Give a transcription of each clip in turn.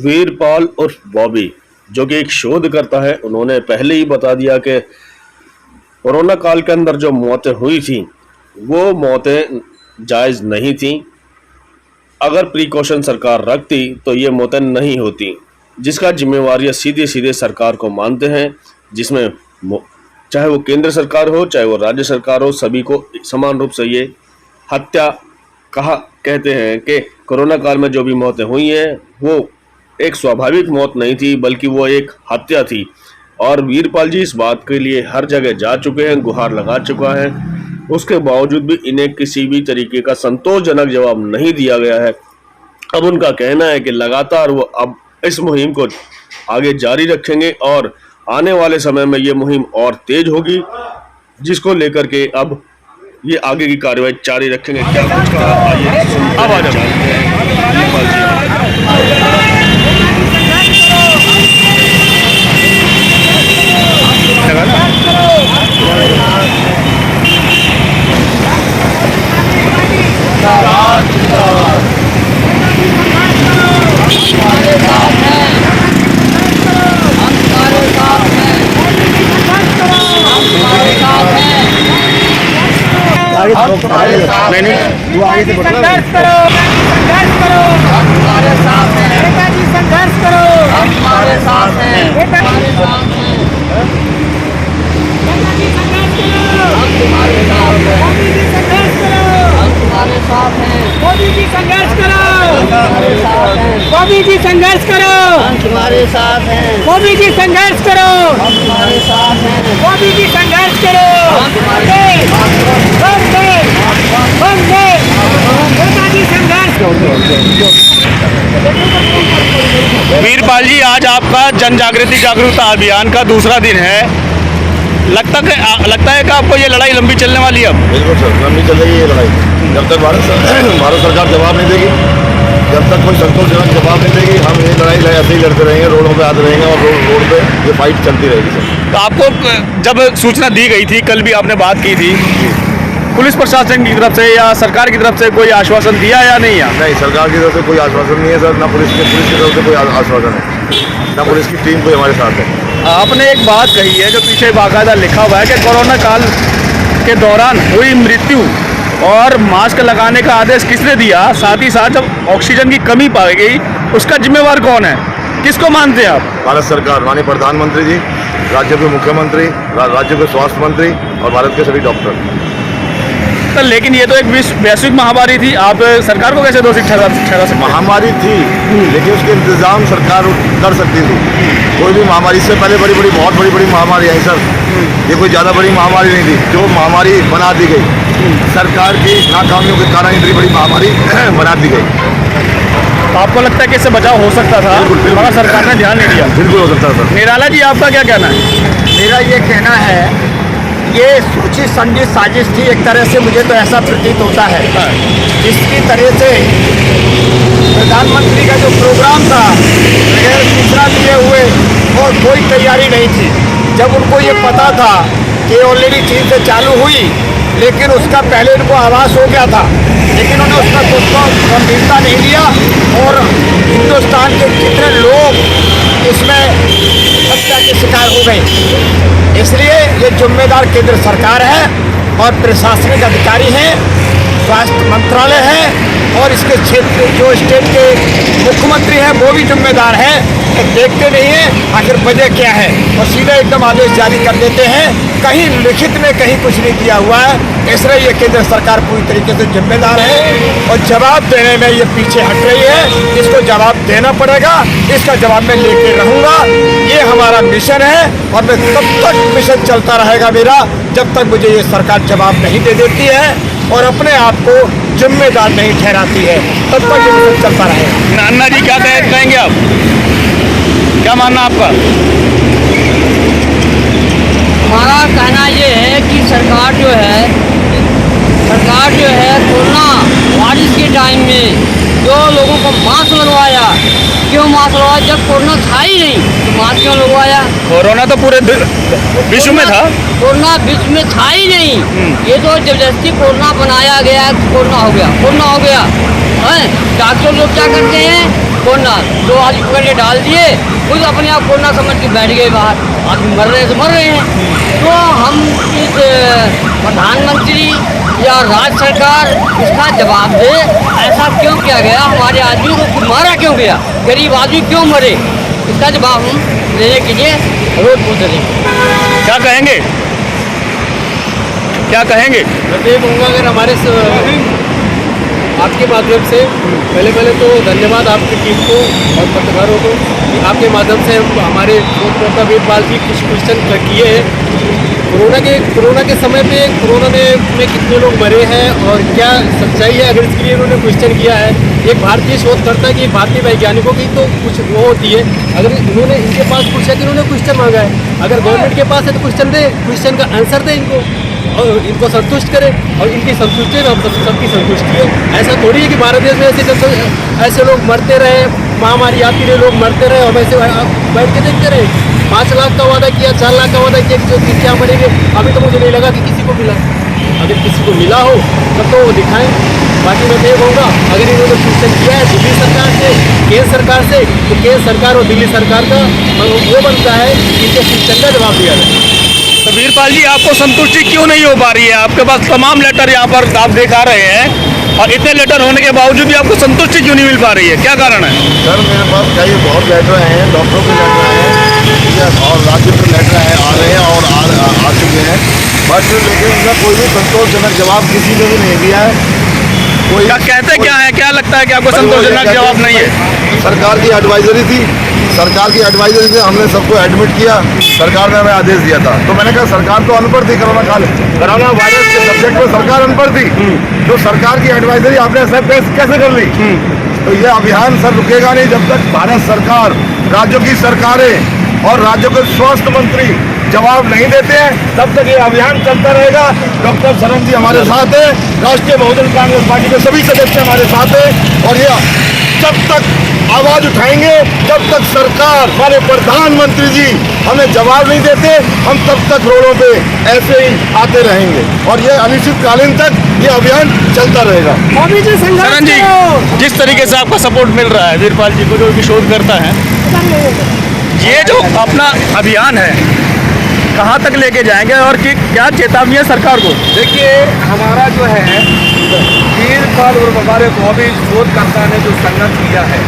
वीरपाल उर्फ बॉबी, जो कि एक शोधकर्ता है, उन्होंने पहले ही बता दिया कि कोरोना काल के अंदर जो मौतें हुई थी वो मौतें जायज़ नहीं थी। अगर प्रिकॉशन सरकार रखती तो ये मौतें नहीं होती, जिसका जिम्मेवार ये सीधे सीधे सरकार को मानते हैं, जिसमें चाहे वो केंद्र सरकार हो चाहे वो राज्य सरकार हो, सभी को समान रूप से ये हत्या कहते हैं कि कोरोना काल में जो भी मौतें हुई हैं वो एक स्वाभाविक मौत नहीं थी, बल्कि वो एक हत्या थी। और वीरपाल जी इस बात के लिए हर जगह जा चुके हैं, गुहार लगा चुका है, उसके बावजूद भी इन्हें किसी भी तरीके का संतोषजनक जवाब नहीं दिया गया है। अब उनका कहना है कि लगातार वो अब इस मुहिम को आगे जारी रखेंगे और आने वाले समय में ये मुहिम और तेज होगी, जिसको लेकर के अब ये आगे की कार्रवाई जारी रखेंगे। क्या कुछ कहा, आइए सुनते हैं, जानते हैं वीरपाल जी। नहीं वो आगे से संघर्ष करो, संघर्ष करो, हम तुम्हारे साथ हैं। नेताजी संघर्ष करो, हम तुम्हारे साथ हैं। नेताजी संघर्ष करो, हम तुम्हारे साथ हैं। मोदी जी संघर्ष करो, हम तुम्हारे साथ हैं। मोदी जी संघर्ष करो, हमारे साथ हैं। मोदी जी संघर्ष करो, हम तुम्हारे साथ हैं। मोदी जी संघर्ष करो, हम तुम्हारे साथ हैं। मोदी जी संघर्ष करो, हम तुम्हारे वीरपाल जी, आज आपका जन जागरूकता अभियान का दूसरा दिन है। लगता है कि आपको ये लड़ाई लंबी चलने वाली है? अब बिल्कुल सर, लंबी चल रही है ये लड़ाई। जब तक भारत सरकार जवाब नहीं देगी, जब तक कोई संतोषजनक जवाब नहीं देगी, हम ये लड़ाई ऐसे ही लड़ते रहेंगे, रोडों पे आते रहेंगे और रोड पे ये फाइट चलती रहेगी सर। तो आपको जब सूचना दी गई थी, कल भी आपने बात की थी, पुलिस प्रशासन की तरफ से या सरकार की तरफ से कोई आश्वासन दिया या नहीं? नहीं, सरकार की तरफ से कोई आश्वासन नहीं है सर, ना पुलिस की तरफ से कोई आश्वासन है, ना पुलिस की टीम कोई हमारे साथ है। आपने एक बात कही है जो पीछे बाकायदा लिखा हुआ है कि कोरोना काल के दौरान हुई मृत्यु और मास्क लगाने का आदेश किसने दिया, साथ ही साथ जब ऑक्सीजन की कमी पाई गई उसका जिम्मेवार कौन है, किसको मानते हैं आप? भारत सरकार, माननीय प्रधानमंत्री जी, राज्य के मुख्यमंत्री, राज्य के स्वास्थ्य मंत्री और भारत के सभी डॉक्टर। तो लेकिन ये तो एक वैश्विक महामारी थी, आप सरकार को कैसे दोषी ठहरा सकते? महामारी थी, लेकिन उसके इंतजाम सरकार कर सकती थी। कोई भी महामारी, इससे पहले बहुत बड़ी महामारी आई सर, ये कोई ज़्यादा बड़ी महामारी नहीं थी जो महामारी बना दी गई। सरकार की नाकामियों के कारण इतनी बड़ी महामारी बना दी गई। तो आपको लगता है कि इससे बचाव हो सकता था मगर सरकार ने ध्यान नहीं दिया? बिल्कुल हो सकता था सर। निराला जी, आपका क्या कहना है? मेरा ये कहना है, ये सोची समझी साजिश थी एक तरह से, मुझे तो ऐसा प्रतीत होता है। इसकी तरह से प्रधानमंत्री का जो प्रोग्राम था बगैर सूचना दिए हुए और कोई तैयारी नहीं थी। जब उनको ये पता था कि ऑलरेडी चीन से चालू हुई, लेकिन उसका पहले उनको आभास हो गया था, लेकिन उन्होंने उसका कुछ गंभीरता नहीं लिया और हिंदुस्तान के कितने लोग इसमें हत्या के शिकार हो गए। इसलिए ये जिम्मेदार केंद्र सरकार है और प्रशासनिक अधिकारी हैं, स्वास्थ्य मंत्रालय है और इसके क्षेत्र जो स्टेट के मुख्यमंत्री हैं वो भी जिम्मेदार हैं। तो देखते नहीं हैं आखिर वजह क्या है और सीधे एकदम आदेश जारी कर देते हैं, कहीं लिखित में कहीं कुछ नहीं दिया हुआ है। इसलिए ये केंद्र सरकार पूरी तरीके से जिम्मेदार है और जवाब देने में ये पीछे हट रही है। इसको जवाब देना पड़ेगा, इसका जवाब मैं लेके रहूँगा। ये हमारा मिशन है और मैं तब तक मिशन चलता रहेगा मेरा जब तक मुझे ये सरकार जवाब नहीं दे देती है और अपने आप को जिम्मेदार नहीं ठहराती है, तब तक ये मिशन चलता रहेगा। नाना जी, क्या कहेंगे आप? क्या मानना आपका? हमारा कहना ये है कि सरकार जो है कोरोना वायरस के टाइम में जो लोगों को मास्क लगवाया, क्यों मास्क लगवाया? जब कोरोना था ही नहीं तो मास्क क्यों लगवाया? कोरोना तो पूरे विश्व में था। कोरोना विश्व में था ही नहीं, ये तो जबरदस्ती कोरोना बनाया गया, कोरोना हो गया है। डॉक्टर लोग क्या करते हैं, कोरोना 2 आदमी पकड़ के डाल दिए, खुद अपने आप कोरोना समझ के बैठ गए बाहर, आदमी मर रहे हैं तो मर रहे हैं। तो हम इस प्रधानमंत्री या राज्य सरकार इसका जवाब दे, ऐसा क्यों किया गया, हमारे आदमी को मारा क्यों गया, गरीब आदमी क्यों मरे, इसका जवाब हम देने के लिए रोज पूछ रहे हैं। क्या कहेंगे, क्या कहेंगे? मैं ये कहूँगा अगर हमारे आपके माध्यम से पहले तो धन्यवाद आपकी टीम को और पत्रकारों को कि आपके माध्यम से हमारे शोधकर्ता वीरपाल जी कुछ क्वेश्चन किए हैं कोरोना के समय पे कोरोना में कितने लोग मरे हैं और क्या सच्चाई है, अगर इसके लिए उन्होंने क्वेश्चन किया है। एक भारतीय शोधकर्ता की, एक भारतीय वैज्ञानिकों की तो कुछ वो होती है, अगर उन्होंने इनके पास पूछा कि उन्होंने क्वेश्चन मांगा है, अगर गवर्नमेंट के पास है तो क्वेश्चन दे, क्वेश्चन का आंसर दे इनको और इनको संतुष्ट करे, और इनकी संतुष्टि में हम सबकी संतुष्टि है। ऐसा थोड़ी है कि भारत देश में ऐसे लोग मरते रहे, महामारी आती रहे, लोग मरते रहे, हम ऐसे बैठ के देखते रहे। 5 लाख का वादा किया, 4 लाख का वादा किया कि जो क्या मरेंगे, अभी तो मुझे नहीं लगा कि किसी को मिला। अगर किसी को मिला हो तब तो वो दिखाएं। बाकी मैं ये कहूँगा अगर इन्होंने क्वेश्चन किया है दिल्ली सरकार से, केंद्र सरकार से, तो केंद्र सरकार और दिल्ली सरकार का वो बनता है कि इनके क्वेश्चन का जवाब दिया जाए। तो वीरपाल जी, आपको संतुष्टि क्यों नहीं हो पा रही है? आपके पास तमाम लेटर यहाँ पर आप दिखा रहे हैं और इतने लेटर होने के बावजूद भी आपको संतुष्टि क्यों नहीं मिल पा रही है, क्या कारण है? सर मेरे पास क्या ये बहुत लेटर आए हैं, डॉक्टरों के लेटर आए हैं, ठीक है, और राज्यों के लेटर आ रहे हैं और आ चुके हैं, बट लेकिन उनका कोई भी संतोषजनक जवाब किसी ने भी नहीं दिया है। कोई क्या कहते क्या है, क्या लगता है कि आपको संतोषजनक जवाब नहीं है? सरकार की एडवाइजरी थी, सरकार की एडवाइजरी से हमने सबको एडमिट किया, सरकार ने हमें आदेश दिया था, तो मैंने कहा सरकार तो अनपढ़ थी, कोरोना वायरस के सब्जेक्ट में सरकार अनपढ़ थी, जो सरकार की एडवाइजरी आपने एक्सेप्ट कैसे कर ली? तो ये अभियान सर रुकेगा नहीं जब तक भारत सरकार, राज्यों की सरकारें और राज्यों के स्वास्थ्य मंत्री जवाब नहीं देते हैं, तब तक ये अभियान चलता रहेगा। डॉक्टर सरन जी हमारे साथ है, राष्ट्रीय बहुजन कांग्रेस पार्टी के सभी सदस्य हमारे साथ है, और ये जब तक आवाज उठाएंगे, जब तक सरकार, हमारे प्रधानमंत्री जी हमें जवाब नहीं देते, हम तब तक रोडों पे ऐसे ही आते रहेंगे और ये अनिश्चितकालीन तक ये अभियान चलता रहेगा। सरन जी, जिस तरीके से आपका सपोर्ट मिल रहा है वीरपाल जी को, जो भी शोध करता है, ये जो अपना अभियान है कहाँ तक लेके जाएंगे और कि क्या चेतावनी है सरकार को? देखिए हमारा जो है वीरपाल और हमारे बॉबी शोधकर्ता ने जो संघर्ष किया है,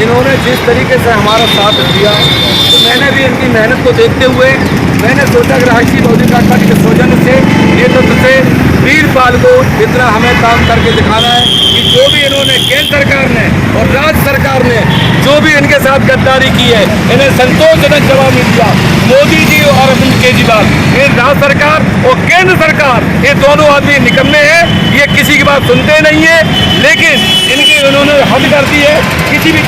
इन्होंने जिस तरीके से हमारा साथ दिया, तो मैंने भी इनकी मेहनत को देखते हुए मैंने सोचा कि राष्ट्रीय बहुजन कांग्रेस पार्टी के सौजन्य से, नेतृत्व से वीरपाल को इतना हमें काम करके दिखाना है कि जो भी इन्होंने केंद्र सरकार ने और राज्य सरकार ने जो भी इनके साथ गद्दारी की है, इन्हें संतोषजनक जवाब नहीं दिया। मोदी जी और अरविंद केजरीवाल, ये राज्य सरकार और केंद्र सरकार, ये दोनों आदमी निकम्मे हैं, ये किसी की बात सुनते नहीं है, लेकिन इनकी इन्होंने हद कर दी है, किसी भी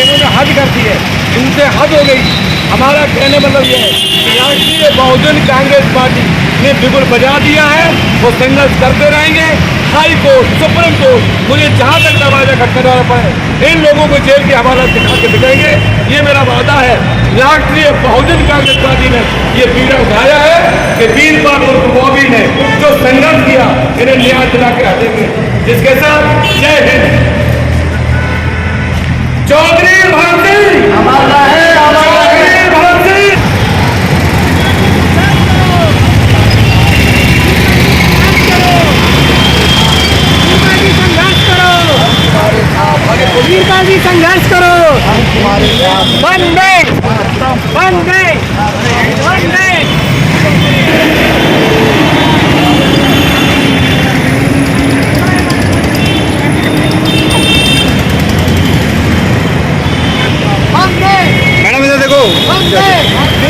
इन्होंने हद कर दी है, इनसे हद हो गई। हमारा कहने मतलब ये है कि राष्ट्रीय बहुजन कांग्रेस पार्टी ने बिगुल बजा दिया है, वो संघर्ष करते रहेंगे। हाई कोर्ट, सुप्रीम कोर्ट, मुझे जहाँ तक दरवाजा खटखटाना पड़े, इन लोगों को जेल की हवालत दिखा के दिखाएंगे, ये मेरा वादा है। राष्ट्रीय बहुजन कांग्रेस पार्टी ने ये बीड़ा उठाया है कि वीरपाल और बॉबी ने जो संघर्ष किया, इन्हें न्याय दिला के हटेंगे। जिसके साथ जय हिंद। चौधरी भगत सिंह हमारा है, हमारा है भगत सिंह। वीरपाल जी संघर्ष करो, वंदे वंदे वंदे। मैडम इधर देखो,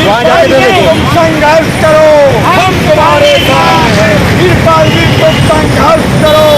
वहाँ जाके देखो। संघर्ष करो, हम तुम्हारे साथ हैं। वीरपाल जी को संघर्ष करो।